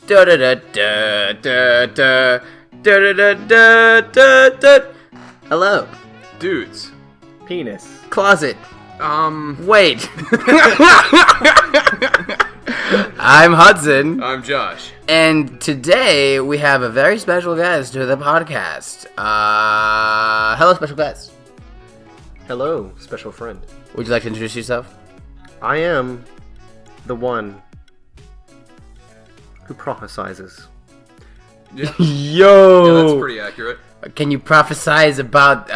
Da da da da da da da da da da da. Hello, Dudes. Penis. closet. Wait. I'm Hudson, I'm Josh. and today we have a very special guest to the podcast. Hello, special guest. Hello, special friend. Would you like to introduce yourself? I am the one who prophesizes. Yeah, Yo. that's pretty accurate. Can you prophesize about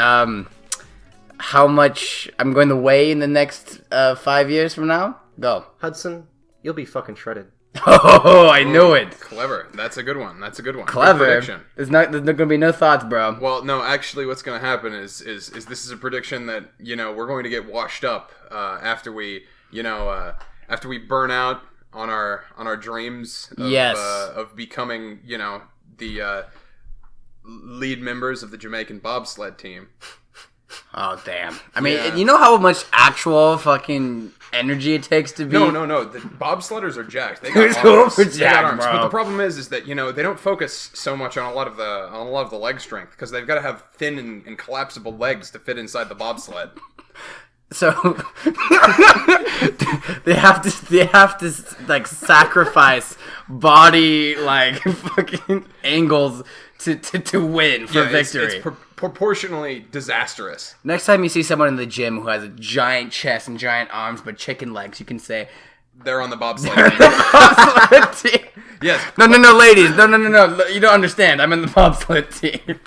how much I'm going to weigh in the next 5 years from now? Go. Hudson, you'll be fucking shredded. Oh, I knew it. Clever. That's a good one. Good Clever. prediction. There's not going to be no thoughts, bro. Well, no, actually, what's going to happen is this is a prediction that we're going to get washed up after we burn out on our dreams of, Yes. Of becoming the lead members of the Jamaican bobsled team. Oh, damn. I mean, Yeah. you know how much actual fucking energy it takes to be... No. The bobsledders are jacked. They They're got so arms. They got jacked, arms. bro. But the problem is that they don't focus so much on a lot of the leg strength because they've got to have thin and collapsible legs to fit inside the bobsled. So they have to like sacrifice body like fucking angles to win for victory. It's proportionally disastrous. Next time you see someone in the gym who has a giant chest and giant arms but chicken legs, you can say They're on the bobsled team. bobsled team. Yes. No, ladies. No. You don't understand. I'm in the bobsled team.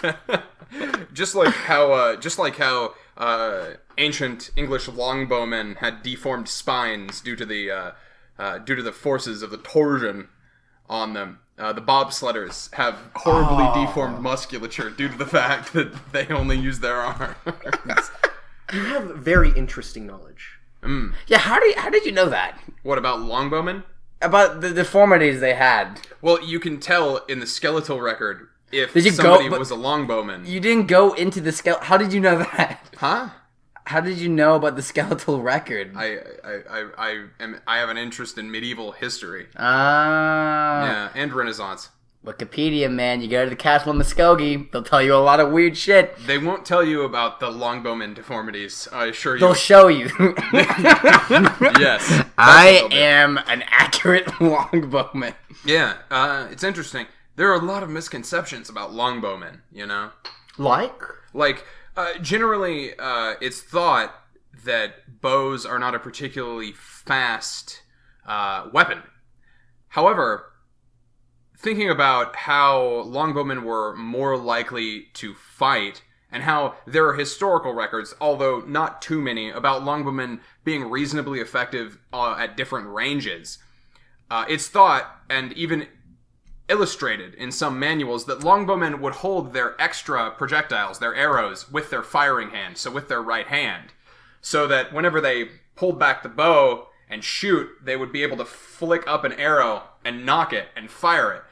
Just like how ancient English longbowmen had deformed spines due to the forces of the torsion on them. The bobsledders have horribly deformed musculature due to the fact that they only use their arms. You have very interesting knowledge. Yeah, how did you know that? What about longbowmen? About the deformities they had. Well, you can tell in the skeletal record if Did you somebody go- was a longbowman. You didn't go into the skeletal... How did you know that? Huh? How did you know about the skeletal record? I have an interest in medieval history. Ah. Yeah, and Renaissance. Wikipedia, man. You go to the Castle in Muskogee. They'll tell you a lot of weird shit. They won't tell you about the longbowman deformities, I assure you. They'll show you. Yes. I am an accurate longbowman. Yeah, it's interesting. There are a lot of misconceptions about longbowmen, Like? Like, generally, it's thought that bows are not a particularly fast weapon. However, thinking about how longbowmen were more likely to fight, and how there are historical records, although not too many, about longbowmen being reasonably effective at different ranges, it's thought, and even illustrated in some manuals, that longbowmen would hold their extra projectiles, their arrows, with their firing hand, so with their right hand, so that whenever they pulled back the bow and shoot, they would be able to flick up an arrow and knock it and fire it.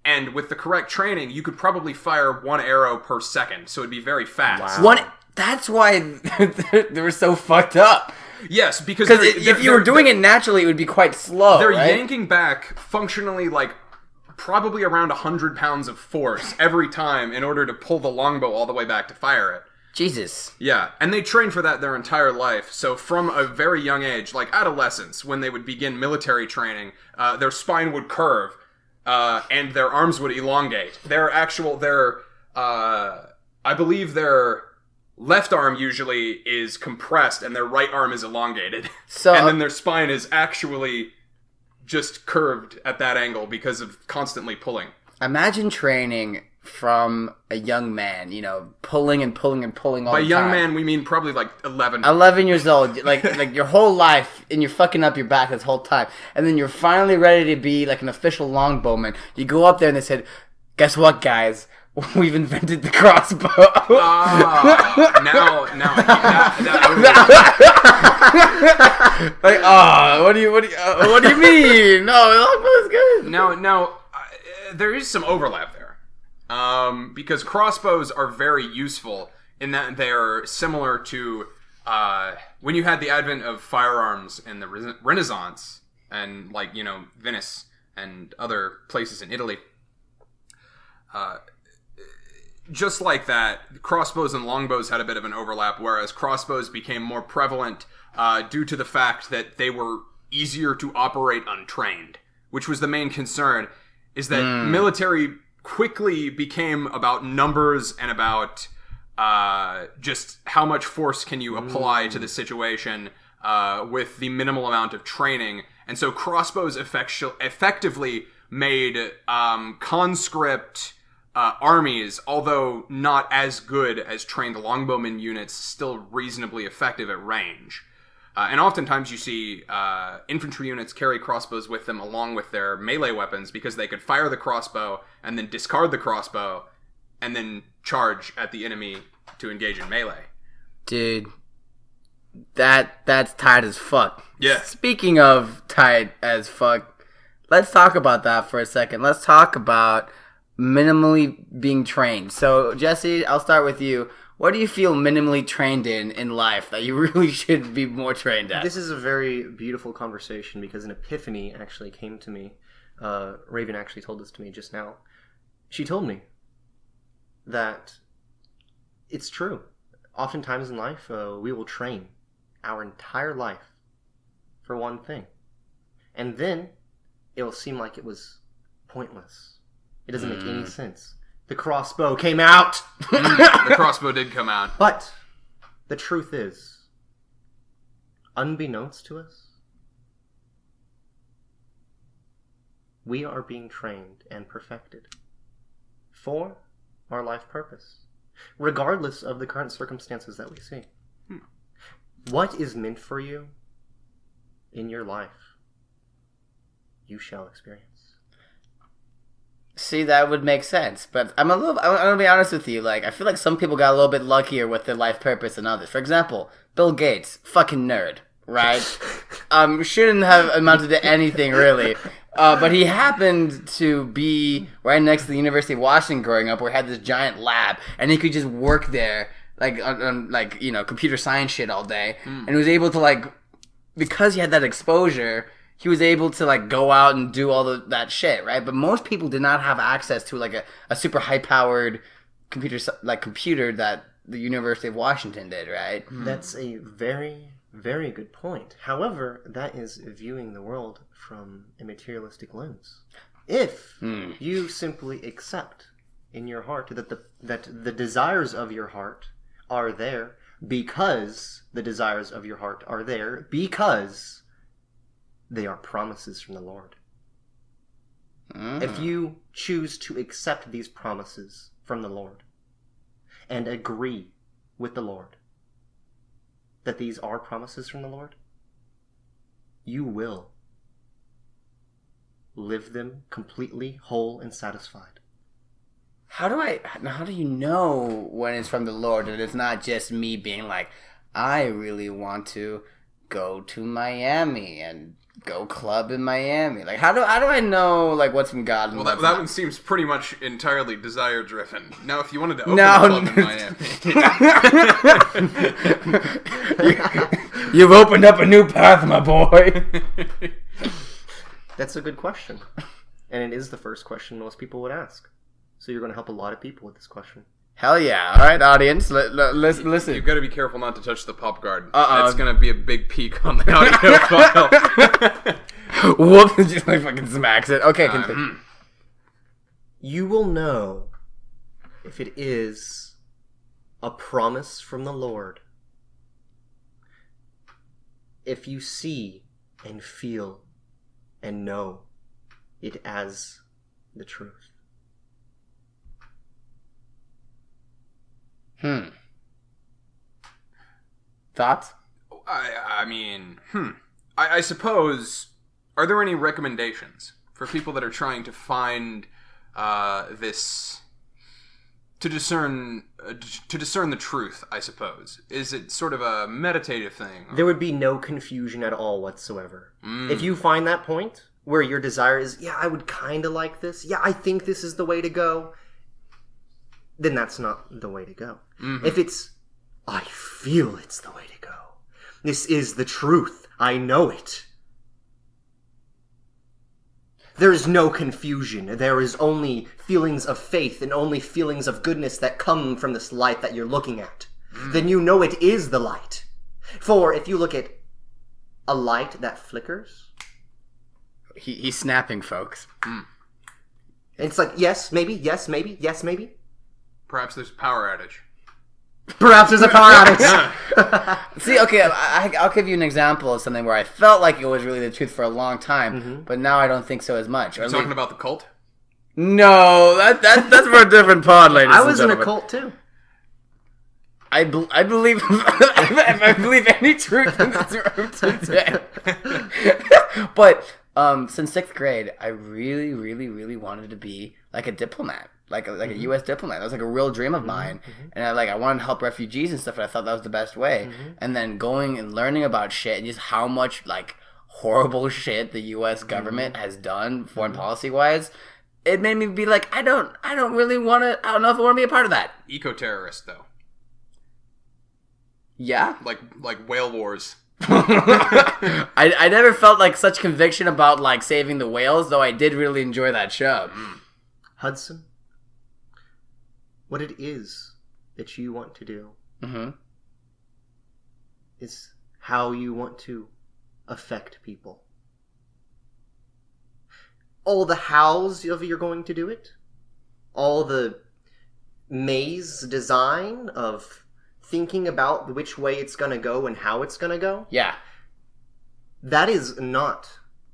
And with the correct training, you could probably fire one arrow per second, so it'd be very fast. Wow. That's why they were so fucked up. Yes, because Because if you were doing it naturally, it would be quite slow. they're right? yanking back functionally like probably around 100 pounds of force every time in order to pull the longbow all the way back to fire it. Jesus. Yeah, and they train for that their entire life. So from a very young age, like adolescence, when they would begin military training, their spine would curve, and their arms would elongate. I believe their left arm usually is compressed, and their right arm is elongated. So, and then their spine is actually just curved at that angle because of constantly pulling. imagine training from a young man, pulling and pulling and pulling all By the young time. man, we mean probably like 11. 11 years old, like your whole life, and you're fucking up your back this whole time. And then you're finally ready to be like an official longbowman. You go up there and they said, guess what, guys? We've invented the crossbow. Now, like, what do you mean? No, longbow's good. Now, there is some overlap there. Because crossbows are very useful in that they're similar to when you had the advent of firearms in the Renaissance and Venice and other places in Italy. Just like that, crossbows and longbows had a bit of an overlap, whereas crossbows became more prevalent due to the fact that they were easier to operate untrained, which was the main concern, is that military quickly became about numbers and about just how much force can you apply to the situation with the minimal amount of training. And so crossbows effectively made conscript armies, although not as good as trained longbowman units, still reasonably effective at range. And oftentimes you see infantry units carry crossbows with them along with their melee weapons because they could fire the crossbow and then discard the crossbow and then charge at the enemy to engage in melee. Dude, that's tight as fuck. Yeah. Speaking of tight as fuck, let's talk about that for a second. Let's talk about minimally being trained. So, Jesse, I'll start with you. What do you feel minimally trained in life that you really should be more trained at? This is a very beautiful conversation because an epiphany actually came to me. Raven actually told this to me just now. She told me that it's true. Oftentimes in life, we will train our entire life for one thing. And then it will seem like it was pointless. It doesn't make any sense. The crossbow came out! The crossbow did come out. But the truth is, unbeknownst to us, we are being trained and perfected for our life purpose, regardless of the current circumstances that we see. What is meant for you in your life, you shall experience. See, that would make sense, but I'm gonna be honest with you, I feel like some people got a little bit luckier with their life purpose than others. For example, Bill Gates, fucking nerd, right? Shouldn't have amounted to anything, really. But he happened to be right next to the University of Washington growing up, where he had this giant lab, and he could just work there, on computer science shit all day, and he was able to, because he had that exposure, he was able to go out and do all that shit, right? But most people did not have access to a super high powered computer that the University of Washington did, right? That's a very, very good point. However, that is viewing the world from a materialistic lens. If you simply accept in your heart that the desires of your heart are there because the desires of your heart are there because they are promises from the Lord. If you choose to accept these promises from the Lord and agree with the Lord that these are promises from the Lord, you will live them completely whole and satisfied. How do you know when it's from the Lord and it's not just me being I really want to go to Miami and go club in Miami? How do I know what's from God? And Well, that one seems pretty much entirely desire driven. Now, if you wanted to open a club in Miami, you've opened up a new path, my boy. That's a good question, and it is the first question most people would ask. So you're going to help a lot of people with this question. Hell yeah! All right, audience, listen. You've got to be careful not to touch the pop guard. That's going to be a big peak on the audio file. Whoops! Just fucking smacks it. Okay, continue. You will know if it is a promise from the Lord if you see and feel and know it as the truth. Thoughts? I suppose, are there any recommendations for people that are trying to find this, to discern the truth, I suppose? Is it sort of a meditative thing? There would be no confusion at all whatsoever. If you find that point where your desire is, I would kind of like this, I think this is the way to go, then that's not the way to go. If it's, I feel it's the way to go. This is the truth. I know it. There is no confusion. There is only feelings of faith and only feelings of goodness that come from this light that you're looking at. Then you know it is the light. For if you look at a light that flickers... He's snapping, folks. It's like, yes, maybe, yes, maybe, yes, maybe. Perhaps there's a power outage. Perhaps there's a power outage. See, okay, I'll give you an example of something where I felt like it was really the truth for a long time, but now I don't think so as much. You're talking about the cult? No, that's for a different pod, ladies I and was in a gentlemen. cult, too. I believe I believe any truth in this room today. But since 6th grade, I really, really, really wanted to be like a diplomat, like a U.S. diplomat. That was like a real dream of mine, and I wanted to help refugees and stuff. And I thought that was the best way. And then going and learning about shit and just how much like horrible shit the U.S. government has done foreign policy wise. It made me be like, I don't really want to. I don't know if I want to be a part of that. Eco-terrorist, though. Yeah. Like whale wars. I never felt like such conviction about like saving the whales, though I did really enjoy that show. Hudson, what it is that you want to do is how you want to affect people. All the hows of you're going to do it, all the maze design of thinking about which way it's going to go and how it's going to go. Yeah. That is not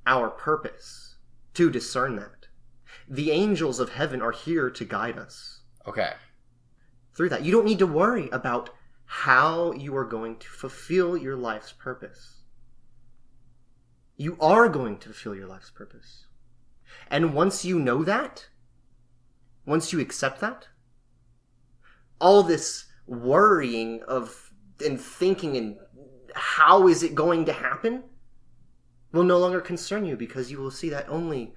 our purpose, to discern that. The angels of heaven are here to guide us. Okay. Through that. You don't need to worry about how you are going to fulfill your life's purpose. You are going to fulfill your life's purpose. And once you know that, once you accept that, all this worrying of and thinking and how is it going to happen will no longer concern you, because you will see that only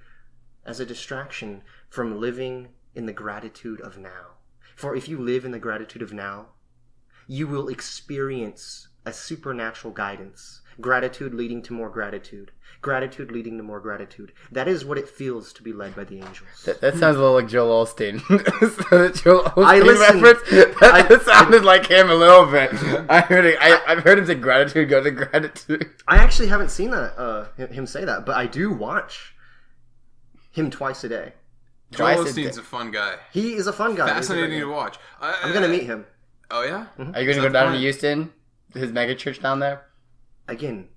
as a distraction from living in the gratitude of now. For if you live in the gratitude of now, you will experience a supernatural guidance. Gratitude leading to more gratitude. Gratitude leading to more gratitude. That is what it feels to be led by the angels. That sounds a little like Joel Osteen. Joel Osteen I listened. reference? That sounded like him a little bit. I heard it. I've heard him say gratitude, go to gratitude. I actually haven't seen that him say that, but I do watch him twice a day. Joel Osteen's a fun guy. He is a fun guy. Fascinating to watch. I'm going to meet him. Oh, yeah? Mm-hmm. Are you going to go down to Houston? His mega church down there? Again,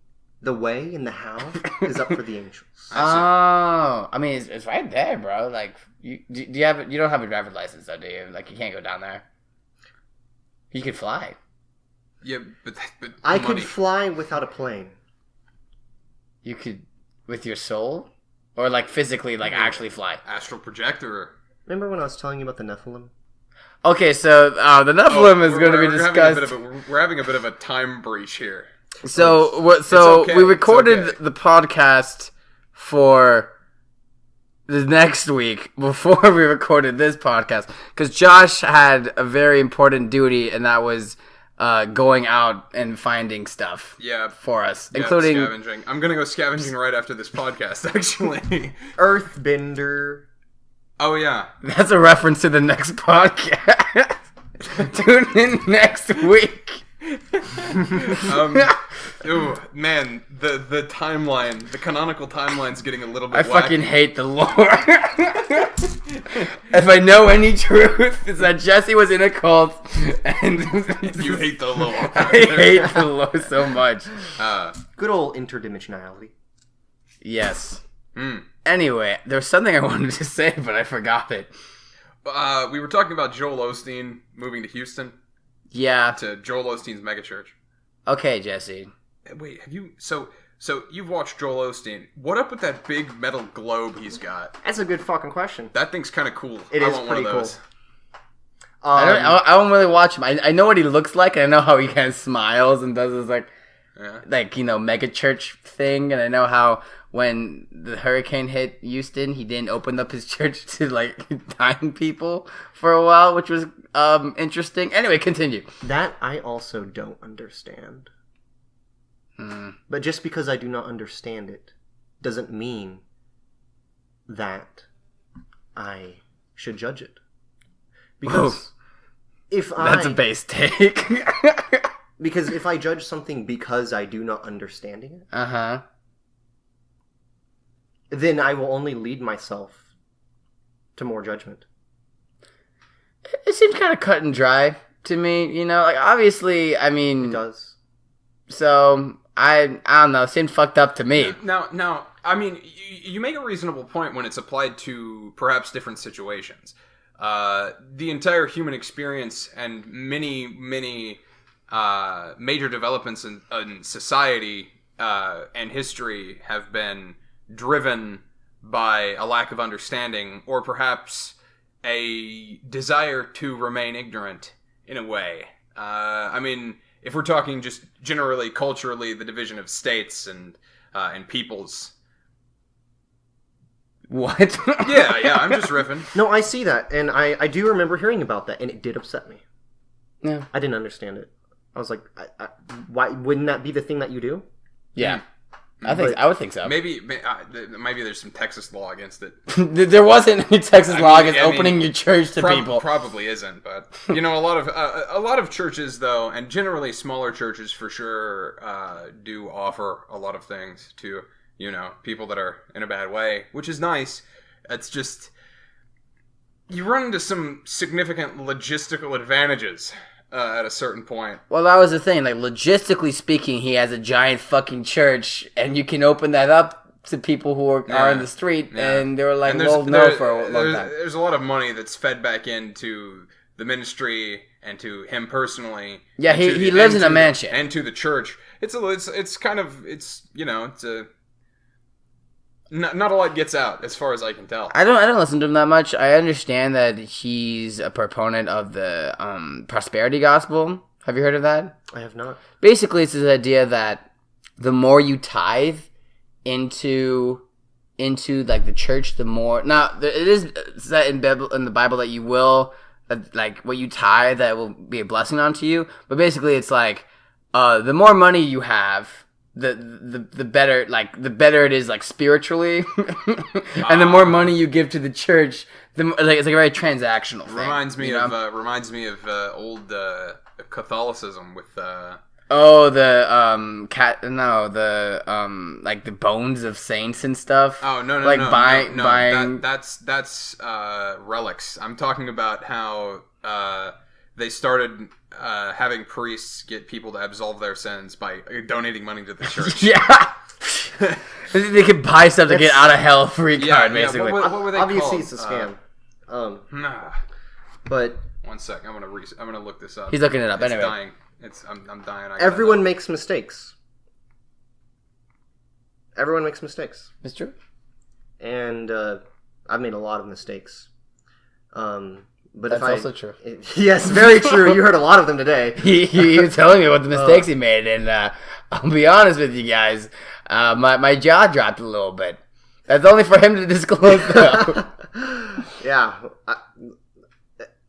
the way and the how is up for the angels. Oh, I mean, it's right there, bro. Like, do you have? You don't have a driver's license, though, do you? Like, you can't go down there. You could fly. Yeah, but I money. could fly without a plane. You could with your soul, or like physically, like actually fly. Astral projector. Remember when I was telling you about the Nephilim? Okay, so the Nephilim is going to be discussed. We're having a bit of a time breach here. So okay. We recorded the podcast for the next week before we recorded this podcast because Josh had a very important duty, and that was going out and finding stuff. For us, including scavenging. I'm gonna go scavenging right after this podcast. Actually, Earthbender. Oh yeah, that's a reference to the next podcast. Tune in next week. Ooh, man, the timeline, the canonical timeline's getting a little bit I wacky. fucking hate the lore. If I know any truth, it's that Jesse was in a cult, and you hate the lore. I hate the lore so much. Good old interdimensionality. Yes. Anyway, there was something I wanted to say, but I forgot it. We were talking about Joel Osteen moving to Houston. Yeah. To Joel Osteen's megachurch. Okay, Jesse. Wait, have you... So you've watched Joel Osteen. What up with that big metal globe he's got? That's a good fucking question. That thing's kind of cool. It is want pretty one of those. Cool. I don't really watch him. I know what he looks like, and I know how he kind of smiles and does his, like... Yeah. like, mega church thing. And I know how when the hurricane hit Houston, he didn't open up his church to like dying people for a while, which was interesting. Anyway, continue. That I also don't understand. But just because I do not understand it doesn't mean that I should judge it. Because that's a base take. Because if I judge something because I do not understanding it, then I will only lead myself to more judgment. It seems kind of cut and dry to me, like obviously, I mean, It does. So I don't know, it seemed fucked up to me. Now, I mean, you make a reasonable point when it's applied to perhaps different situations. The entire human experience and many major developments in society and history have been driven by a lack of understanding, or perhaps a desire to remain ignorant in a way. I mean, if we're talking just generally culturally, the division of states and peoples. What? yeah, I'm just riffing. No, I see that, and I do remember hearing about that, and it did upset me. Yeah. I didn't understand it. I was like, why wouldn't that be the thing that you do? Yeah. I would think so. Maybe there's some Texas law against it. There wasn't any Texas law against opening your church to people. Probably isn't, but a lot of churches though, and generally smaller churches for sure, do offer a lot of things to people that are in a bad way, which is nice. It's just you run into some significant logistical advantages. At a certain point. Well, that was the thing. Like, logistically speaking, he has a giant fucking church, and you can open that up to people who are in the street, and they were like, well, no, for a long time. There's a lot of money that's fed back into the ministry and to him personally. Yeah, he lives in a mansion. And to the church. Not a lot gets out, as far as I can tell. I don't listen to him that much. I understand that he's a proponent of the prosperity gospel. Have you heard of that? I have not. Basically, it's this idea that the more you tithe into like the church, the more. Now, it is said in the Bible that you will, like what you tithe, that will be a blessing onto you. But basically, it's like the more money you have, the better, like the better it is, like spiritually, and the more money you give to the church, it's like a very transactional thing. Reminds me of old Catholicism with like the bones of saints and stuff. Oh no, like no, buying. That's relics. I'm talking about how they started having priests get people to absolve their sins by donating money to the church. Yeah. They could buy stuff to get out of hell free card, basically. What were they Obviously, called? It's a scam. Nah. But 1 sec, I'm gonna look this up. He's looking it up. It's anyway, dying. I'm dying. Everyone makes mistakes. Everyone makes mistakes. It's true. And I've made a lot of mistakes. But that's also true. Yes, very true. You heard a lot of them today. He was telling me what the mistakes he made, and I'll be honest with you guys, my jaw dropped a little bit. That's only for him to disclose, though. Yeah.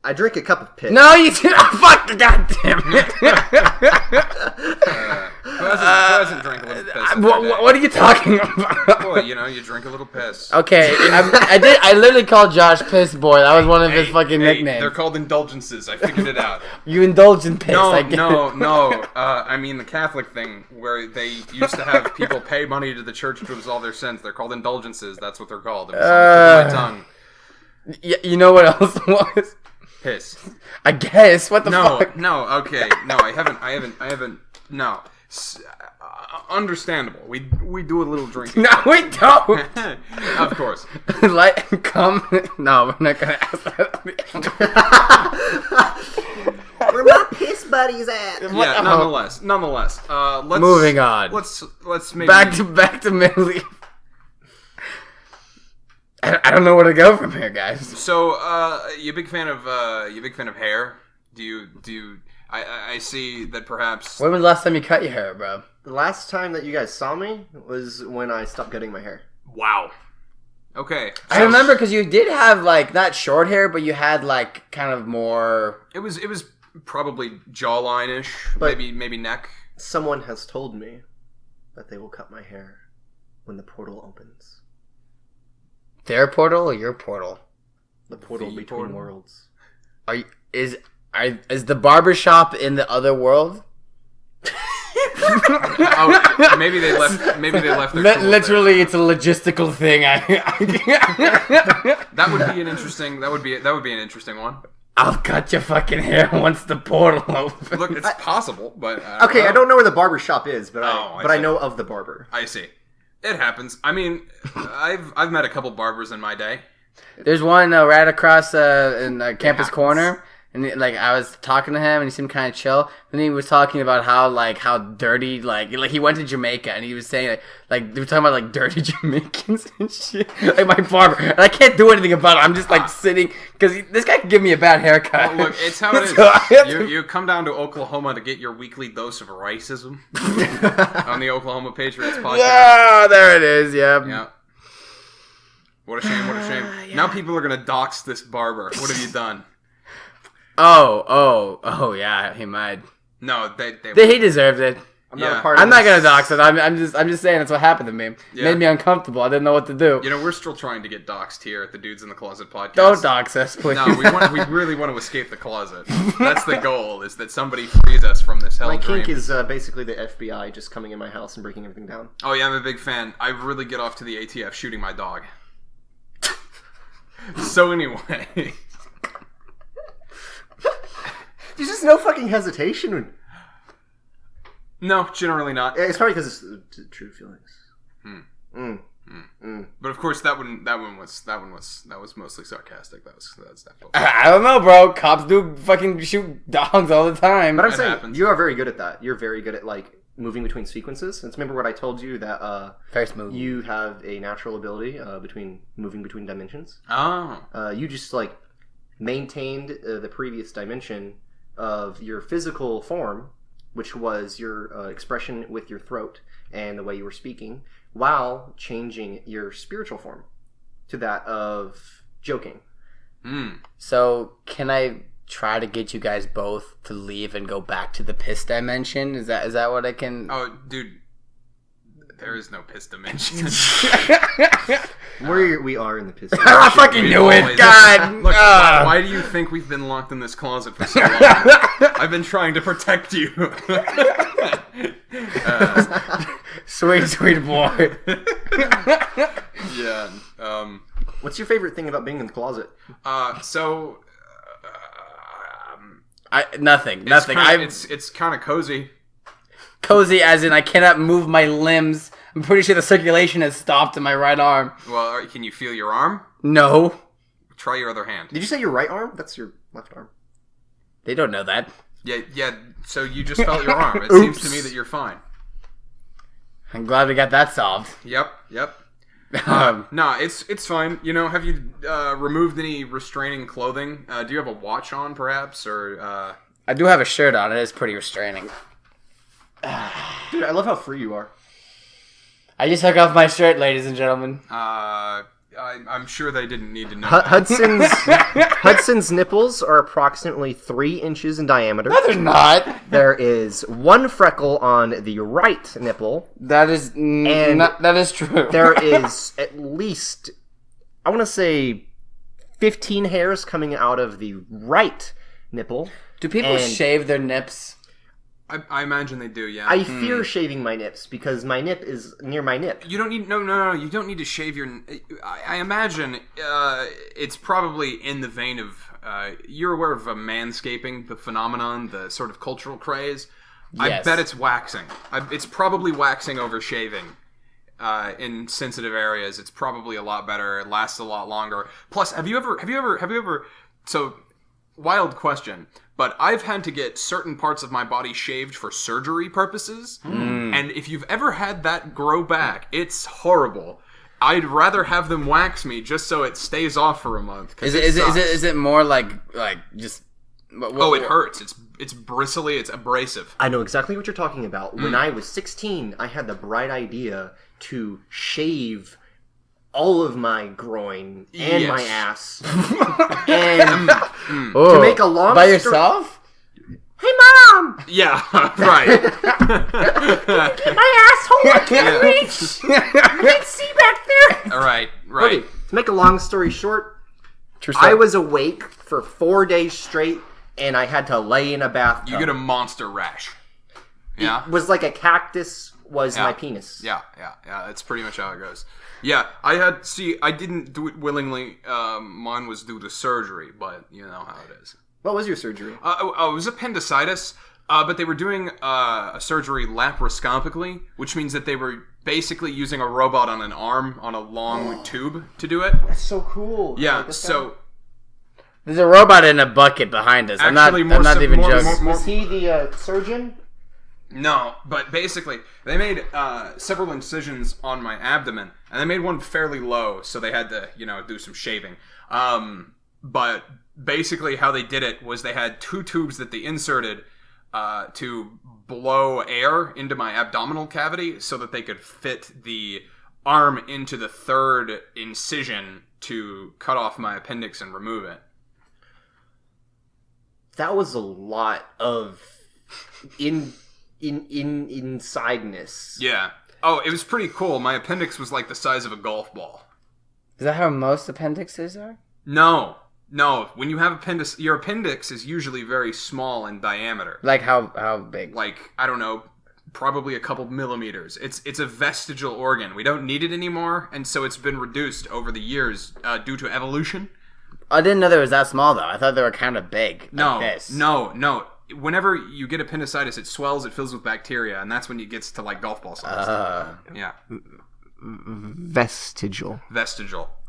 I drink a cup of piss. No, you didn't. Oh, fuck, goddamn it. Who hasn't drank a little piss? What are you talking about? Boy, you drink a little piss. Okay, I literally called Josh Piss Boy. That was one of his fucking nicknames. They're called indulgences. I figured it out. You indulge in piss. No. I mean the Catholic thing where they used to have people pay money to the church to absolve their sins. They're called indulgences. That's what they're called. It was on the tip of my tongue. You know what else was? Piss. I guess. What the fuck? No, okay. No, I haven't. No. Understandable. We do a little drinking. No, we don't. Of course. Come. No, we're not gonna ask that. Where my piss buddies at? Yeah. Nonetheless. Let's moving on. Let's maybe back to Middle East. I don't know where to go from here, guys. So, you a big fan of hair? Do you? I see that perhaps. When was the last time you cut your hair, bro? The last time that you guys saw me was when I stopped cutting my hair. Wow. Okay. I remember because you did have like not short hair, but you had like kind of more. It was probably jawline-ish, But- maybe neck. Someone has told me that they will cut my hair when the portal opens. Their portal or your portal? The portal The between portal? worlds. Is the barber shop in the other world? Oh, maybe they left. Maybe they left their tools Literally, it's a logistical thing. there. That would be an interesting. That would be an interesting one. I'll cut your fucking hair once the portal opens. Look, it's possible, but Okay, I don't know where the barber shop is, but Oh, I I see. know of the barber. I see. It happens. I mean, I've met a couple barbers in my day. There's one right across in Campus happens. Corner, and like I was talking to him, and he seemed kind of chill. And he was talking about how dirty like he went to Jamaica, and he was saying like they were talking about like dirty Jamaicans and shit. Like my barber, and I can't do anything about it. I'm just like sitting because this guy could give me a bad haircut. Well, look, it's how it So I have is. to- You come down to Oklahoma to get your weekly dose of racism on the Oklahoma Patriots podcast. Yeah, there it is. Yeah. Yeah. What a shame, what a shame. Now people are going to dox this barber. What have you done? Oh, yeah, he might. No, He deserved it. I'm Yeah. not a part of I'm not this. gonna dox it. I'm just saying that's what happened to me. Yeah. Made me uncomfortable. I didn't know what to do. You know, we're still trying to get doxed here at the Dudes in the Closet podcast. Don't dox us, please. No, we really want to escape the closet. That's the goal, is that somebody frees us from this hell My dream. kink is basically the FBI just coming in my house and breaking everything down. Oh yeah, I'm a big fan. I really get off to the ATF shooting my dog. So anyway, There's just no fucking hesitation. no, generally not. It's probably because it's true feelings. But of course, that was mostly sarcastic. That's definitely. I don't know, bro. Cops do fucking shoot dogs all the time. But I'm That saying happens. you are very good at that. You're very good at like moving between sequences. And remember what I told you that Very smooth. you have a natural ability between moving between dimensions. Oh, You just like maintained the previous dimension of your physical form, which was your expression with your throat and the way you were speaking, while changing your spiritual form to that of joking. So can I try to get you guys both to leave and go back to the piss dimension? Is that what I can? oh, dude, there is no piss dimension. We are in the piss. I fucking knew it. Always- God. Look, Ah. why do you think we've been locked in this closet for so long? I've been trying to protect you. Sweet boy. Yeah. What's your favorite thing about being in the closet? So. Nothing. It's kind of cozy. Cozy as in I cannot move my limbs. I'm pretty sure the circulation has stopped in my right arm. Well, can you feel your arm? No. Try your other hand. Did you say your right arm? That's your left arm. They don't know that. Yeah. So you just felt your arm. It seems to me that you're fine. I'm glad we got that solved. Yep. Um, No, it's fine. You know, have you removed any restraining clothing? Do you have a watch on, perhaps, or? I do have a shirt on. It is pretty restraining. Dude, I love how free you are. I just took off my shirt, ladies and gentlemen. I'm sure they didn't need to know. Hudson's nipples are approximately 3 inches in diameter. No, they're not. There is 1 freckle on the right nipple. That is that is true. There is at least, I want to say, 15 hairs coming out of the right nipple. Do people and- shave their nips? I imagine they do. Yeah. I fear shaving my nips because my nip is near my nip. You don't need no. You don't need to shave your. I imagine it's probably in the vein of. You're aware of manscaping, the phenomenon, the sort of cultural craze. I Yes. bet it's waxing. It's probably waxing over shaving. In sensitive areas, it's probably a lot better. It lasts a lot longer. Plus, have you ever? So, wild question. But I've had to get certain parts of my body shaved for surgery purposes. And if you've ever had that grow back, it's horrible. I'd rather have them wax me just so it stays off for a month. Is it more like just? Oh, it hurts. it's bristly, it's abrasive. I know exactly what you're talking about. When I was 16, I had the bright idea to shave all of my groin and my ass. And to make a long by yourself? Hey, Mom! Yeah, right. My asshole! I can't reach! I can't see back there! Right. Okay, to make a long story short, I was awake for 4 days straight, and I had to lay in a bathtub. You get a monster rash. Yeah? It was like a cactus was my penis. Yeah. That's pretty much how it goes. Yeah, I didn't do it willingly. Mine was due to surgery, but you know how it is. What was your surgery? It was appendicitis, but they were doing a surgery laparoscopically, which means that they were basically using a robot on an arm on a long tube to do it. That's so cool. Yeah, so... There's a robot in a bucket behind us. I'm not even joking. Was he the surgeon? No, but basically, they made several incisions on my abdomen, and they made one fairly low, so they had to, do some shaving. But basically how they did it was they had 2 tubes that they inserted to blow air into my abdominal cavity so that they could fit the arm into the 3rd incision to cut off my appendix and remove it. That was a lot of insideness. Yeah. Oh, it was pretty cool. My appendix was like the size of a golf ball. Is that how most appendixes are? No. When you have your appendix is usually very small in diameter. Like how big? Like, I don't know, probably a couple millimeters. It's a vestigial organ. We don't need it anymore, and so it's been reduced over the years due to evolution. I didn't know they was that small, though. I thought they were kind of big. No. Like this. No. Whenever you get appendicitis, it swells, it fills with bacteria, and that's when it gets to, like, golf ball size. Yeah. Vestigial.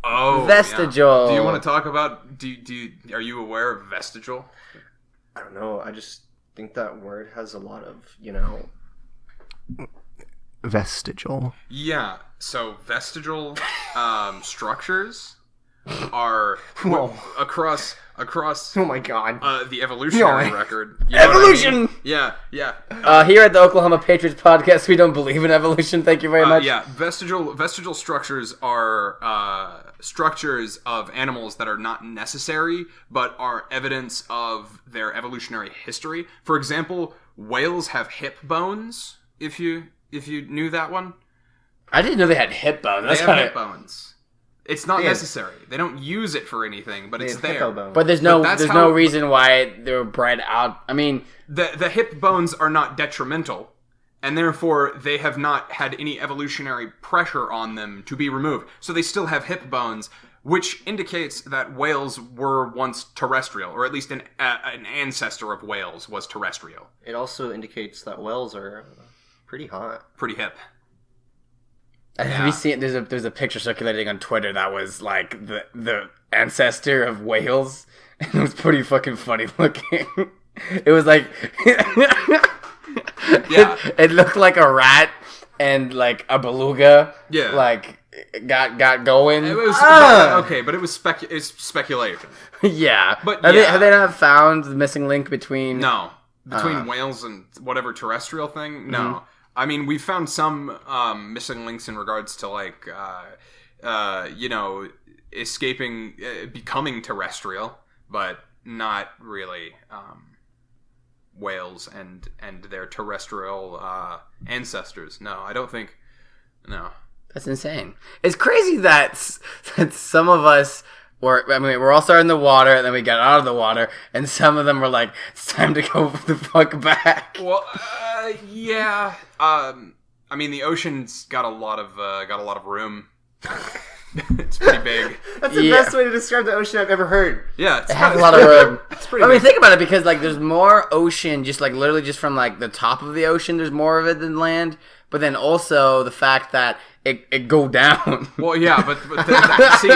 Oh, vestigial. Yeah. Do you want to talk about? Are you aware of vestigial? I don't know. I just think that word has a lot of vestigial. Yeah. So vestigial structures are across. Oh my god. The evolutionary record. Evolution. I mean? Yeah. Here at the Oklahoma Patriots podcast, we don't believe in evolution. Thank you very much. Yeah, vestigial structures are structures of animals that are not necessary, but are evidence of their evolutionary history. For example, whales have hip bones. If you knew that one, I didn't know they had hip bones. They have hip bones. It's not necessary. They don't use it for anything, but it's there. But there's no reason why they were bred out. I mean, the hip bones are not detrimental, and therefore they have not had any evolutionary pressure on them to be removed. So they still have hip bones, which indicates that whales were once terrestrial, or at least an ancestor of whales was terrestrial. It also indicates that whales are pretty hot. Pretty hip. Have you seen? There's a picture circulating on Twitter that was like the ancestor of whales, and it was pretty fucking funny looking. It was like, it looked like a rat and like a beluga. Yeah, like got going. It was okay, but it was it's speculation. Yeah, but have they not found the missing link between whales and whatever terrestrial thing? No. Mm-hmm. I mean, we found some missing links in regards to, like, escaping, becoming terrestrial, but not really whales and their terrestrial ancestors. No, I don't think. No. That's insane. It's crazy that some of us we're all starting in the water, and then we got out of the water, and some of them were like, "It's time to go the fuck back." Well, yeah. I mean, the ocean's got a lot of room. It's pretty big. That's the best way to describe the ocean I've ever heard. Yeah, it has a lot of room. It's pretty. I mean, think about it, because like there's more ocean, just like literally just from like the top of the ocean. There's more of it than land. But then also the fact that it go down. Well, yeah, but see,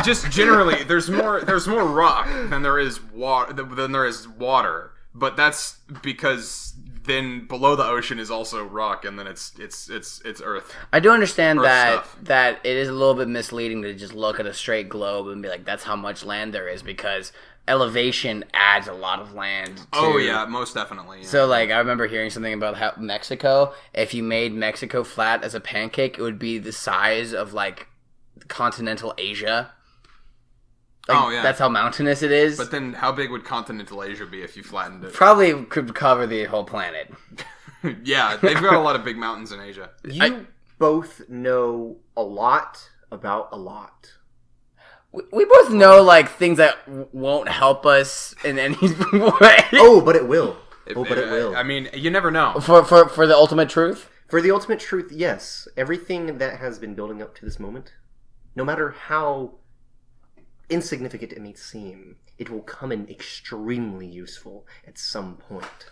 just generally, there's more rock than there is water. But that's because then below the ocean is also rock, and then it's Earth. I do understand that it is a little bit misleading to just look at a straight globe and be like, that's how much land there is, because elevation adds a lot of land. Oh yeah, most definitely. Yeah. So like I remember hearing something about how Mexico, if you made Mexico flat as a pancake, it would be the size of like continental Asia. Like, that's how mountainous it is. But then how big would continental Asia be if you flattened it? Probably could cover the whole planet. Yeah, they've got a lot of big mountains in Asia. You both know a lot about a lot. We both know like things that won't help us in any way. Oh, but it will. It will. I mean, you never know. For the ultimate truth? For the ultimate truth, yes. Everything that has been building up to this moment, no matter how insignificant it may seem, it will come in extremely useful at some point.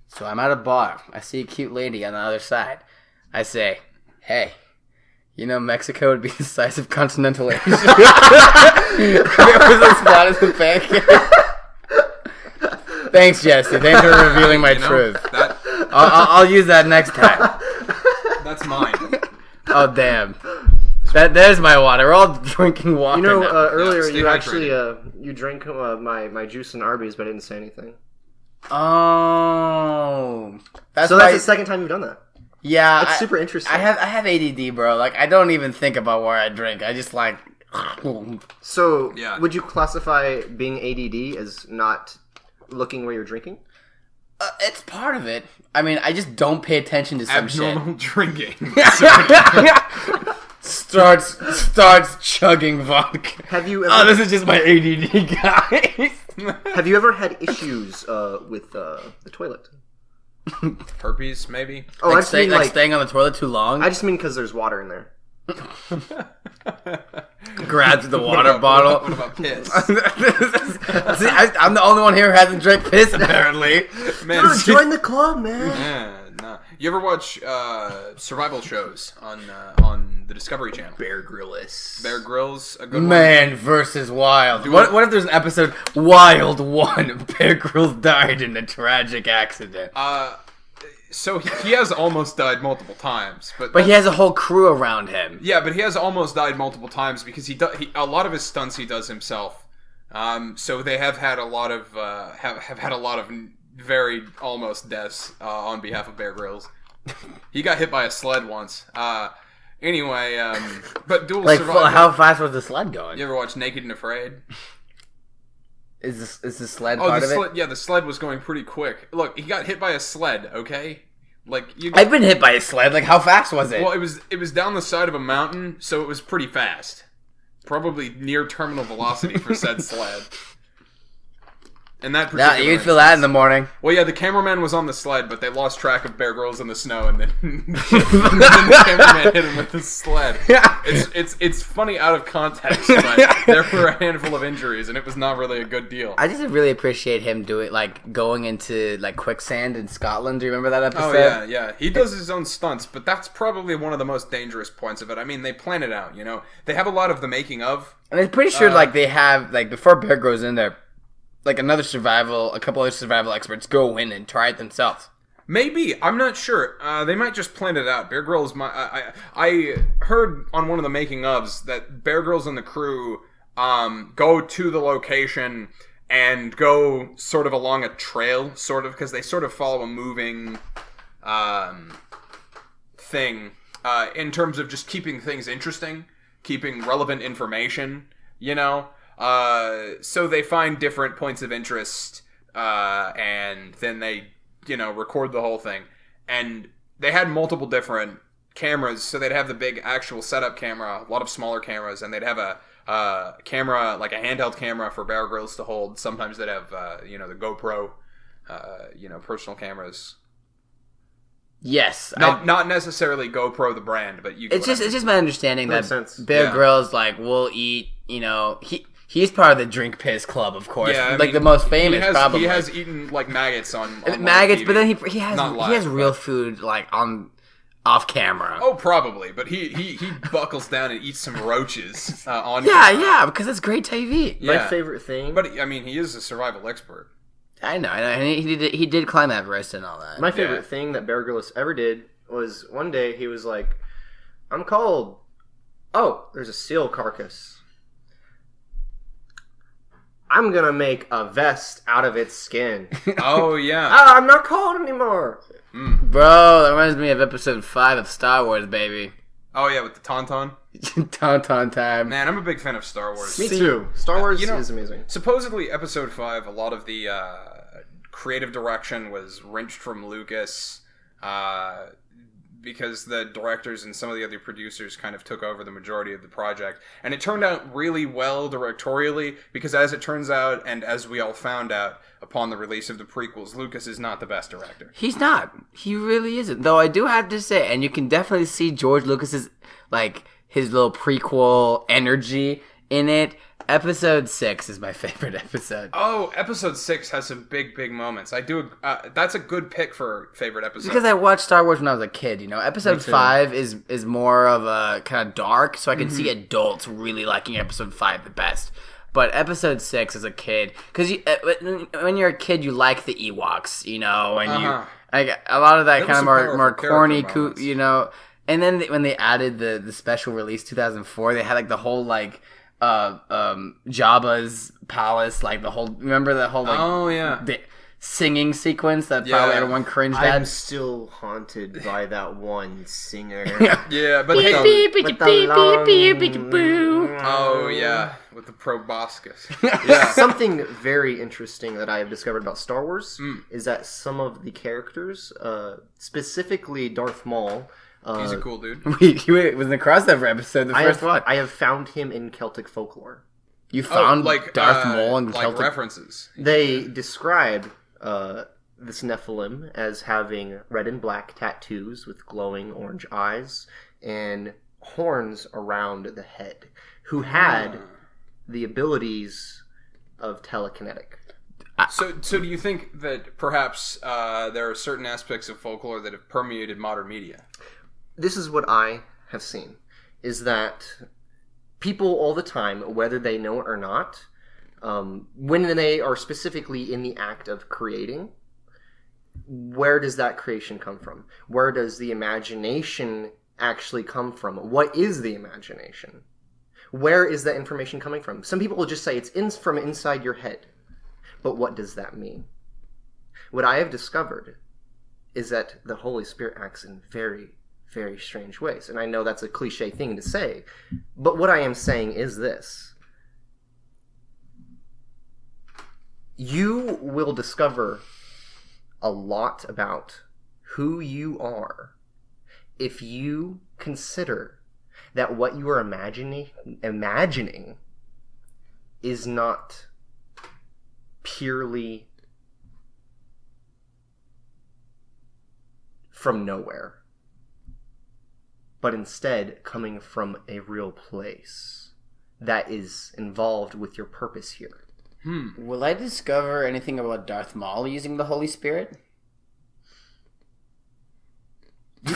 So I'm at a bar. I see a cute lady on the other side. I say, hey, you know Mexico would be the size of continental Asia. It was as flat as a pancake. Thanks, Jesse. Thanks for revealing my truth. I'll use that next time. That's mine. Oh, damn. There's my water. We're all drinking water. You know, now. earlier you actually you drank my juice and Arby's, but I didn't say anything. Oh, that's the second time you've done that. Yeah, that's super interesting. I have ADD, bro. Like I don't even think about where I drink. I just like. So, would you classify being ADD as not looking where you're drinking? It's part of it. I mean, I just don't pay attention to some abnormal drinking. Starts chugging vodka. Have you ever... this is just my ADD, guys. Have you ever had issues with the toilet? Herpes, maybe? Oh, like staying on the toilet too long? I just mean because there's water in there. Grabs the water bottle. What about piss? See, I'm the only one here who hasn't drank piss, apparently. Man, dude, join the club, man. Yeah, no. You ever watch survival shows on the Discovery Channel? Bear Grylls. Bear Grylls, a good Man versus Wild. What if there's an episode, Wild 1, Bear Grylls died in a tragic accident? So he has almost died multiple times, but he has a whole crew around him. Yeah, but he has almost died multiple times because a lot of his stunts he does himself. So they have had a lot of have had a lot of very almost deaths on behalf of Bear Grylls. He got hit by a sled once. Anyway, but dual survival. How fast was the sled going? You ever watch Naked and Afraid? Is the sled part of it? Yeah, the sled was going pretty quick. Look, he got hit by a sled. Okay, I've been hit by a sled. Like, how fast was it? Well, it was down the side of a mountain, so it was pretty fast. Probably near terminal velocity for said sled. And that particular you'd feel that in the morning. Well, yeah, the cameraman was on the sled, but they lost track of Bear Grylls in the snow, and then, the cameraman hit him with the sled. It's funny out of context, but there were a handful of injuries, and it was not really a good deal. I just really appreciate him going into quicksand in Scotland. Do you remember that episode? Oh yeah. He does his own stunts, but that's probably one of the most dangerous points of it. I mean, they plan it out. They have a lot of the making of, and I'm pretty sure they have before Bear goes in there. A couple other survival experts go in and try it themselves. Maybe. I'm not sure. They might just plan it out. Bear Grylls, I heard on one of the making ofs that Bear Grylls and the crew go to the location and go sort of along a trail, because they sort of follow a moving thing in terms of just keeping things interesting, keeping relevant information, So they find different points of interest, and then they, record the whole thing. And they had multiple different cameras, so they'd have the big actual setup camera, a lot of smaller cameras, and they'd have a camera, like a handheld camera for Bear Grylls to hold. Sometimes they'd have, the GoPro, personal cameras. Yes, not necessarily GoPro the brand, but you. It's just my understanding that Bear Grylls will eat. He's part of the drink piss club, of course. Yeah, the most famous. Probably he has eaten maggots on maggots, TV. But then he has real food on off camera. Oh, probably, but he buckles down and eats some roaches on. Yeah, because it's great TV. Yeah. My favorite thing, but he is a survival expert. I know, and he did climb Everest and all that. My favorite thing that Bear Grylls ever did was one day he was like, "I'm cold. Oh, there's a seal carcass. I'm gonna make a vest out of its skin. Oh yeah. I'm not cold anymore. Bro, that reminds me of episode 5 of Star Wars, baby. Oh yeah, with the tauntaun. Tauntaun time. Man, I'm a big fan of Star Wars. Me too. Star Wars you know, is amazing. Supposedly, episode 5, a lot of the creative direction was wrenched from Lucas because the directors and some of the other producers kind of took over the majority of the project. And it turned out really well directorially because, as it turns out, and as we all found out upon the release of the prequels, Lucas is not the best director. He's not. He really isn't. Though I do have to say, and you can definitely see George Lucas's, like, his little prequel energy in it. Episode 6 is my favorite episode. Oh, episode 6 has some big moments. I do. That's a good pick for favorite episode. Because I watched Star Wars when I was a kid, you know. Episode 5 is more of a kind of dark, so I can see adults really liking episode 5 the best. But episode 6 as a kid, because when you're a kid, you like the Ewoks, you know, and you like a lot of that kind of more corny, you know. And then when they added the special release 2004, they had like the whole like Jabba's palace, like the whole, remember the whole like the singing sequence that probably everyone cringed at. I'm still haunted by that one singer. Yeah, but oh yeah, with the proboscis. Yeah. Something very interesting that I have discovered about Star Wars is that some of the characters, specifically Darth Maul, he's a cool dude. He was in the crossover episode, the first one. I have found him in Celtic folklore. You found like Darth Maul in like Celtic references. They describe this Nephilim as having red and black tattoos with glowing orange eyes and horns around the head, who had the abilities of telekinetic. So do you think that perhaps there are certain aspects of folklore that have permeated modern media? This is what I have seen, is that people all the time, whether they know it or not, when they are specifically in the act of creating, where does that creation come from? Where does the imagination actually come from? What is the imagination? Where is that information coming from? Some people will just say it's from inside your head. But what does that mean? What I have discovered is that the Holy Spirit acts in very, very strange ways. And I know that's a cliche thing to say, but what I am saying is this. You will discover a lot about who you are if you consider that what you are imagining is not purely from nowhere, but instead coming from a real place that is involved with your purpose here. Will I discover anything about Darth Maul using the Holy Spirit? Hey,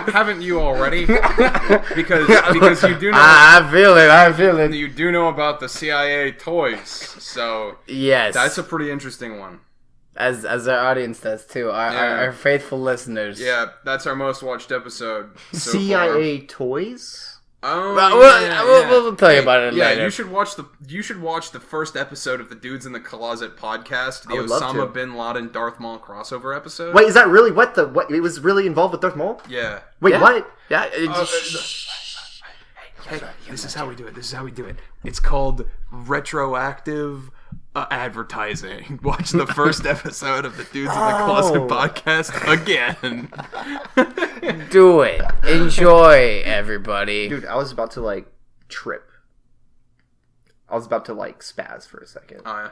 haven't you already? Because you do know. I feel it. You do know about the CIA toys, so yes, that's a pretty interesting one. As our audience does too, our faithful listeners. Yeah, that's our most watched episode. So CIA far. toys. Oh, we'll tell you about it later. Yeah, you should watch the first episode of the Dudes in the Closet podcast, the Osama bin Laden Darth Maul crossover episode. Wait, is that really what it was really involved with Darth Maul? Yeah. Wait, what? Yeah. Hey, this is how we do it. It's called retroactive advertising. Watch the first episode of the Dudes in the Closet podcast again. Do it. Enjoy, everybody. Dude, I was about to trip. I was about to spaz for a second. Oh yeah.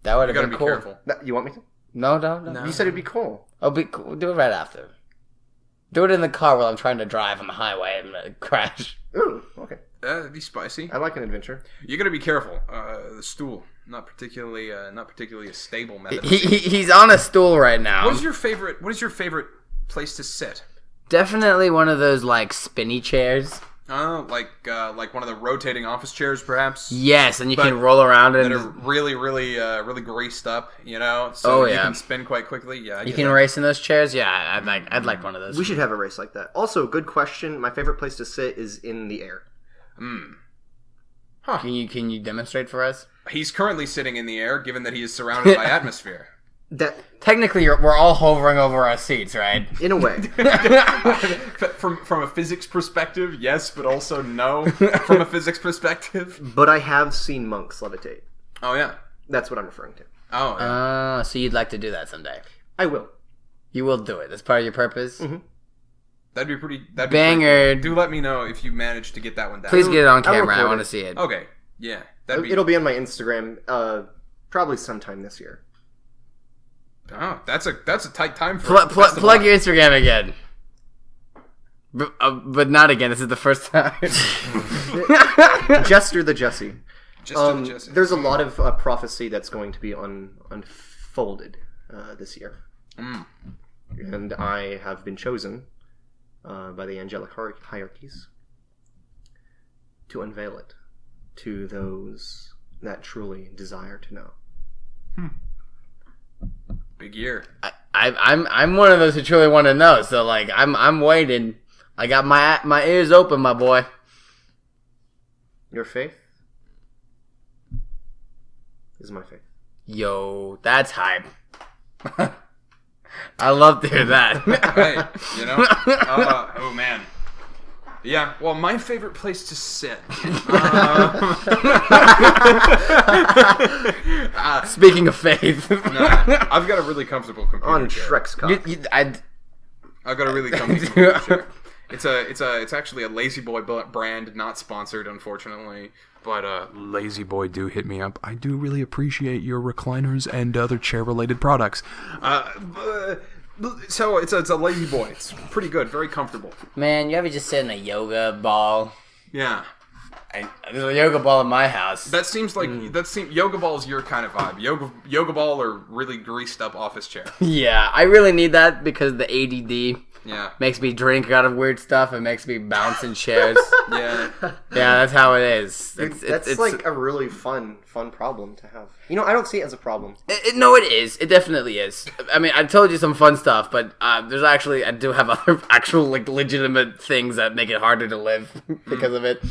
That would have been be cool. Careful. You want me to? No. You said it'd be cool. I'll be cool. Do it right after. Do it in the car while I'm trying to drive on the highway and crash. Ooh, okay. That'd be spicy. I like an adventure. You gotta be careful. The stool, not particularly a stable method. He's on a stool right now. What is your favorite place to sit? Definitely one of those spinny chairs. Like one of the rotating office chairs, perhaps. Yes, and you can roll around that are really greased up, so you can spin quite quickly. Yeah, you can race in those chairs. Yeah, I'd like one of those. We should have a race like that. Also, good question. My favorite place to sit is in the air. Huh. Can you demonstrate for us? He's currently sitting in the air, given that he is surrounded by atmosphere. Technically, we're all hovering over our seats, right? In a way. From a physics perspective, yes, but also no. From a physics perspective. But I have seen monks levitate. Oh yeah. That's what I'm referring to. Oh. Yeah. So you'd like to do that someday? I will. You will do it. That's part of your purpose. Mm-hmm. That'd be pretty. That'd Banger. Be pretty cool. Do let me know if you manage to get that one down. Please get it on I'll camera. I record want to it. see it. Okay. Yeah. It'll be on my Instagram. Probably sometime this year. Oh, that's a tight time for plug your Instagram again. But not again. This is the first time. Jester the Jesse. Jesse. There's a lot of prophecy that's going to be unfolded this year. And I have been chosen by the angelic hierarchies to unveil it to those that truly desire to know. Big year. I'm one of those who truly want to know. So like I'm waiting. I got my ears open, my boy. Your faith is my faith. Yo, that's hype. I love to hear that. Right, you know? Oh, man. Yeah, well, my favorite place to sit. Speaking of faith. I've got a really comfortable computer On chair. Shrek's cock. I've got a really comfortable computer chair. It's actually a Lazy Boy brand, not sponsored, unfortunately. But Lazy Boy, do hit me up. I do really appreciate your recliners and other chair-related products. So it's a Lazy Boy. It's pretty good, very comfortable. Man, you ever just sit in a yoga ball? Yeah. There's a yoga ball in my house. That seems like yoga ball's your kind of vibe. Yoga ball or really greased up office chair. Yeah, I really need that because the ADD makes me drink out of weird stuff. It makes me bounce in chairs. Yeah, that's how it is. That's like a really fun problem to have. You know, I don't see it as a problem. No, it is. It definitely is. I mean, I told you some fun stuff, but there's actually I do have other actual like legitimate things that make it harder to live because of it.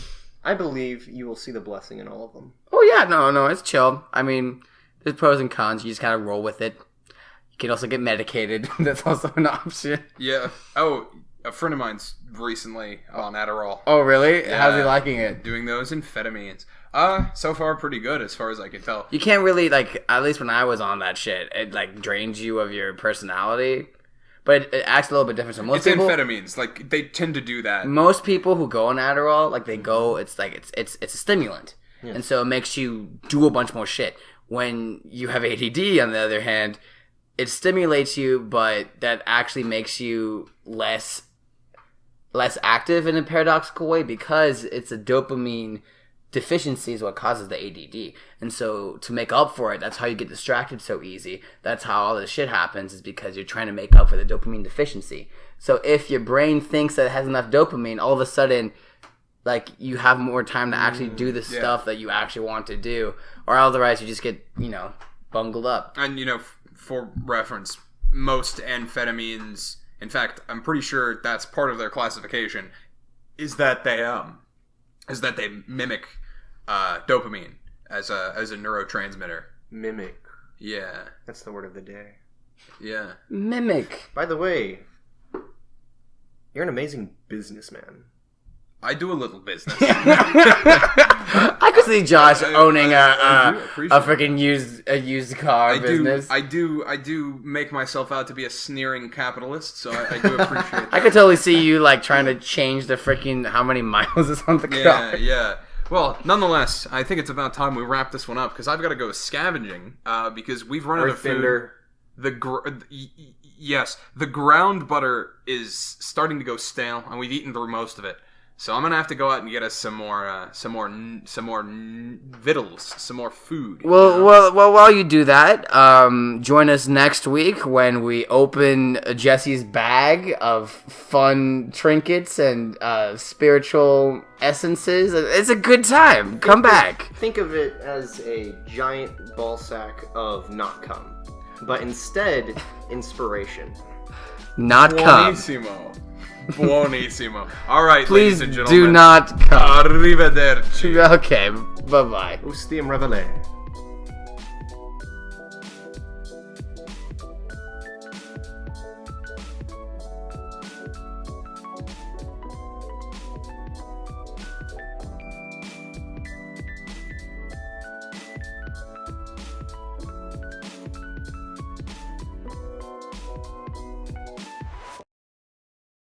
I believe you will see the blessing in all of them. Oh yeah, no, it's chill. I mean, there's pros and cons. You just kind of roll with it. You can also get medicated. That's also an option. Yeah. Oh, a friend of mine's recently on Adderall. Oh, really? Yeah. How's he liking it? Doing those amphetamines. So far pretty good as far as I can tell. You can't really, like, at least when I was on that shit, it, like, drains you of your personality. But it acts a little bit different. So most people, amphetamines. Like, they tend to do that. Most people who go on Adderall, like, they go, it's like, it's a stimulant. Yeah. And so it makes you do a bunch more shit. When you have ADD, on the other hand, it stimulates you, but that actually makes you less active in a paradoxical way because it's a dopamine deficiency is what causes the ADD. And so to make up for it, that's how you get distracted so easy. That's how all this shit happens is because you're trying to make up for the dopamine deficiency. So if your brain thinks that it has enough dopamine, all of a sudden, like, you have more time to actually do the stuff that you actually want to do. Or otherwise you just get, bungled up. And, for reference, most amphetamines, in fact, I'm pretty sure that's part of their classification, is that they mimic dopamine as a neurotransmitter. Mimic. Yeah. That's the word of the day. Yeah. Mimic. By the way, you're an amazing businessman. I do a little business. I could see Josh owning a freaking used car business. I do make myself out to be a sneering capitalist, so I do appreciate that. I could totally see you like trying to change the freaking how many miles is on the car. Yeah. Well, nonetheless, I think it's about time we wrap this one up because I've got to go scavenging because we've run out of food. Yes, the ground butter is starting to go stale, and we've eaten through most of it. So I'm gonna have to go out and get us some more victuals, some more food. Well, while you do that, join us next week when we open Jesse's bag of fun trinkets and spiritual essences. It's a good time. Come back. Think of it as a giant ball sack of not cum, but instead inspiration. Not cum. Buonissimo. Buonissimo. All right, Please ladies and gentlemen. do not come. Arrivederci. Okay, bye-bye. Ustium revele.